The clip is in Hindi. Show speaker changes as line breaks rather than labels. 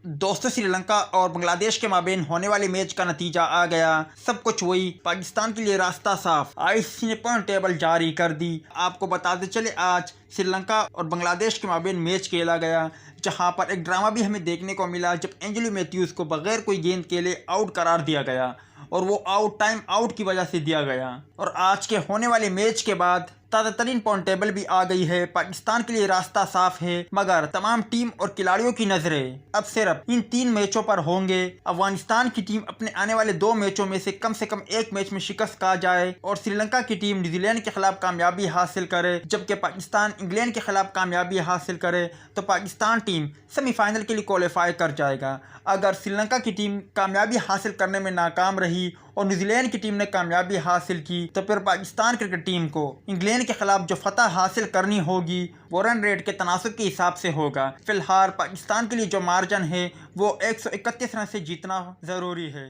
दोस्तों, श्रीलंका और बांग्लादेश के माबेन होने वाले मैच का नतीजा आ गया। सब कुछ वही, पाकिस्तान के लिए रास्ता साफ। आईसीसी ने पॉइंट टेबल जारी कर दी। आपको बताते चले, आज श्रीलंका और बांग्लादेश के माबेन मैच खेला गया, जहां पर एक ड्रामा भी हमें देखने को मिला जब एंजेलो मैथ्यूज को बगैर कोई गेंद के लिए आउट करार दिया गया और वो आउट टाइम आउट की वजह से दिया गया। और आज के होने वाले मैच के बाद ताज़ा तरीन पॉइंट टेबल भी आ गई है। पाकिस्तान के लिए रास्ता साफ है, मगर तमाम टीम और खिलाड़ियों की नजरें अब सिर्फ इन 3 मैचों पर होंगे। अफगानिस्तान की टीम अपने आने वाले 2 मैचों में से कम एक मैच में शिकस्त खा जाए और श्रीलंका की टीम न्यूजीलैंड के खिलाफ कामयाबी हासिल करे, जबकि पाकिस्तान इंग्लैंड के खिलाफ कामयाबी हासिल करे तो पाकिस्तान टीम सेमीफाइनल के लिए क्वालिफाई कर जाएगा। अगर श्रीलंका की टीम कामयाबी हासिल करने में नाकाम रही और न्यूजीलैंड की टीम ने कामयाबी हासिल की तो फिर पाकिस्तान क्रिकेट टीम को इंग्लैंड के खिलाफ जो फतह हासिल करनी होगी वो रन रेट के तनासुब के हिसाब से होगा। फिलहाल पाकिस्तान के लिए जो मार्जिन है वो 131 रन से जीतना ज़रूरी है।